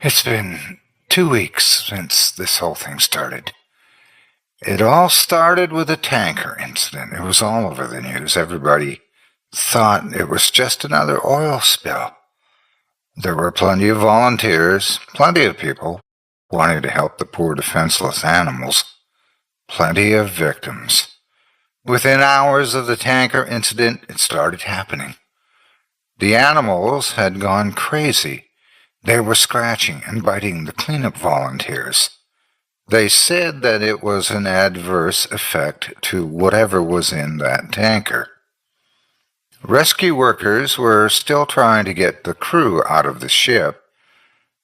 It's been 2 weeks since this whole thing started. It all started with a tanker incident. It was all over the news. Everybody thought it was just another oil spill. There were plenty of volunteers, plenty of people wanting to help the poor defenseless animals, plenty of victims. Within hours of the tanker incident, it started happening. The animals had gone crazy. They were scratching and biting the cleanup volunteers. They said that it was an adverse effect to whatever was in that tanker. Rescue workers were still trying to get the crew out of the ship.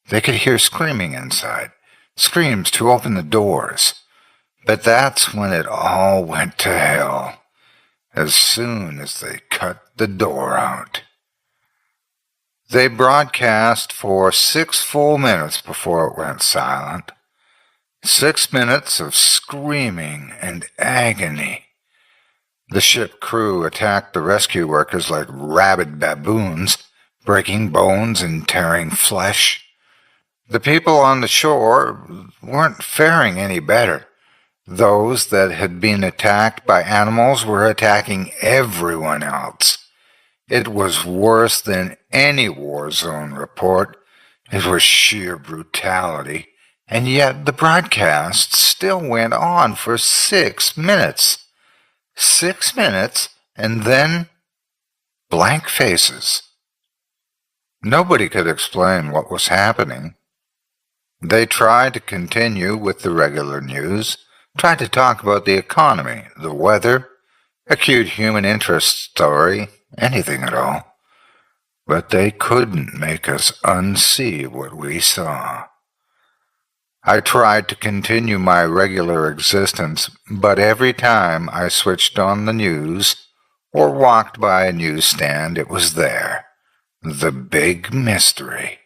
They could hear screaming inside, screams to open the doors. But that's when it all went to hell, as soon as they cut the door out. They broadcast for 6 full minutes before it went silent. 6 minutes of screaming and agony. The ship crew attacked the rescue workers like rabid baboons, breaking bones and tearing flesh. The people on the shore weren't faring any better. Those that had been attacked by animals were attacking everyone else. It was worse than any war zone report. It was sheer brutality. And yet the broadcast still went on for 6 minutes. 6 minutes, and then blank faces. Nobody could explain what was happening. They tried to continue with the regular news, tried to talk about the economy, the weather, a cute human interest story, anything at all. But they couldn't make us unsee what we saw. I tried to continue my regular existence, but every time I switched on the news or walked by a newsstand, it was there. The big mystery.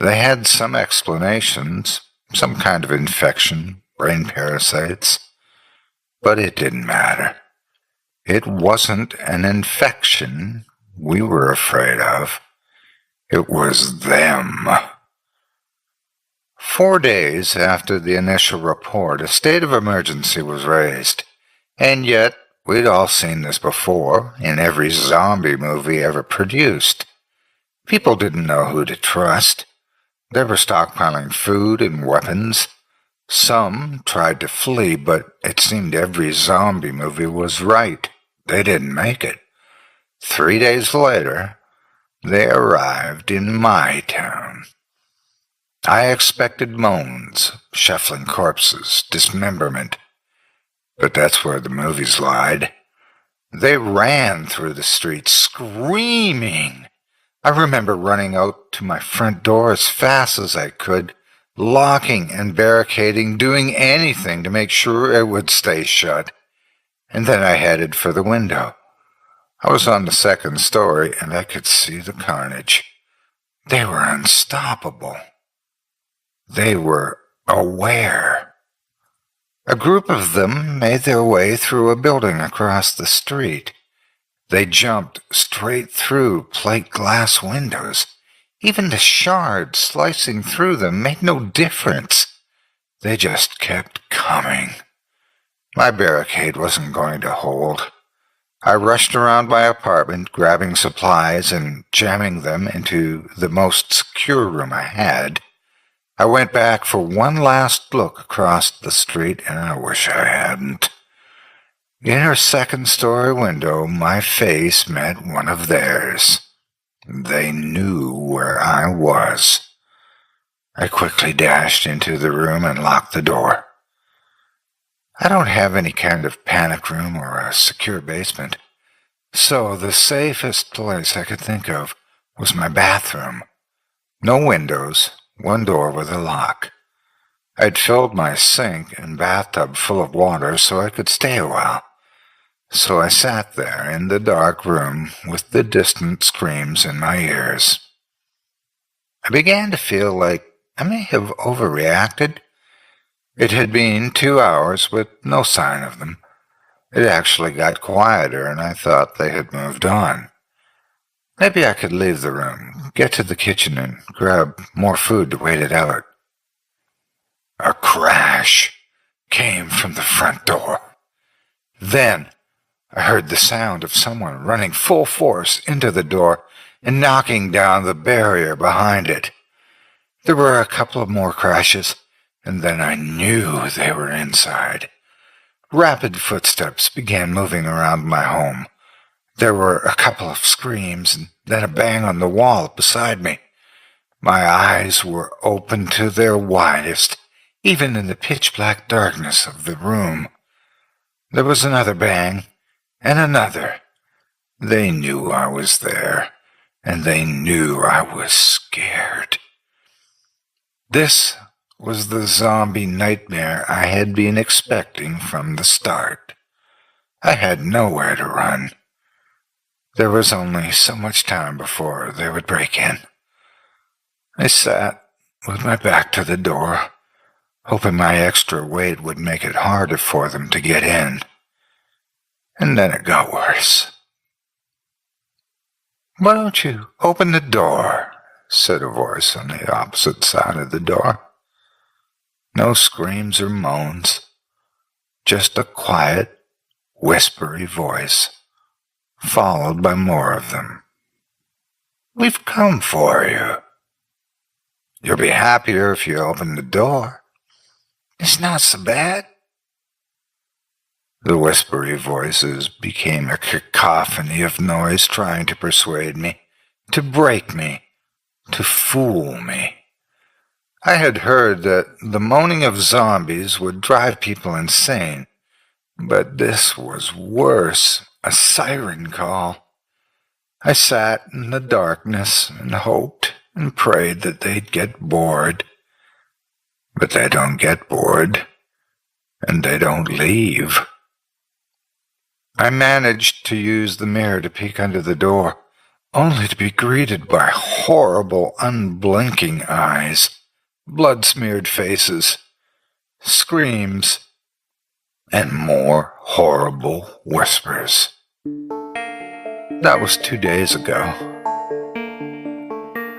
They had some explanations, some kind of infection, brain parasites, but it didn't matter. It wasn't an infection we were afraid of. It was them. 4 days after the initial report, a state of emergency was raised. And yet, we'd all seen this before in every zombie movie ever produced. People didn't know who to trust. They were stockpiling food and weapons. Some tried to flee, but it seemed every zombie movie was right. They didn't make it. 3 days later, they arrived in my town. I expected moans, shuffling corpses, dismemberment. But that's where the movies lied. They ran through the streets, screaming. I remember running out to my front door as fast as I could, locking and barricading, doing anything to make sure it would stay shut. And then I headed for the window. I was on the second story, and I could see the carnage. They were unstoppable. They were aware. A group of them made their way through a building across the street. They jumped straight through plate glass windows. Even the shards slicing through them made no difference. They just kept coming. My barricade wasn't going to hold. I rushed around my apartment, grabbing supplies and jamming them into the most secure room I had. I went back for one last look across the street, and I wish I hadn't. In her second-story window, my face met one of theirs. They knew where I was. I quickly dashed into the room and locked the door. I don't have any kind of panic room or a secure basement, so the safest place I could think of was my bathroom. No windows, one door with a lock. I'd filled my sink and bathtub full of water so I could stay a while. So I sat there in the dark room with the distant screams in my ears. I began to feel like I may have overreacted. It had been 2 hours with no sign of them. It actually got quieter, and I thought they had moved on. Maybe I could leave the room, get to the kitchen, and grab more food to wait it out. A crash came from the front door. Then I heard the sound of someone running full force into the door and knocking down the barrier behind it. There were a couple of more crashes, and then I knew they were inside. Rapid footsteps began moving around my home. There were a couple of screams, and then a bang on the wall beside me. My eyes were open to their widest, even in the pitch-black darkness of the room. There was another bang, and another. They knew I was there, and they knew I was scared. This was the zombie nightmare I had been expecting from the start. I had nowhere to run. There was only so much time before they would break in. I sat with my back to the door, hoping my extra weight would make it harder for them to get in. And then it got worse. "Why don't you open the door?" said a voice on the opposite side of the door. No screams or moans, just a quiet, whispery voice, followed by more of them. "We've come for you. You'll be happier if you open the door. It's not so bad." The whispery voices became a cacophony of noise trying to persuade me, to break me, to fool me. I had heard that the moaning of zombies would drive people insane, but this was worse, a siren call. I sat in the darkness and hoped and prayed that they'd get bored. But they don't get bored, and they don't leave. I managed to use the mirror to peek under the door, only to be greeted by horrible, unblinking eyes, blood-smeared faces, screams, and more horrible whispers. That was 2 days ago.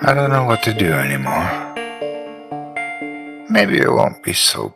I don't know what to do anymore. Maybe it won't be so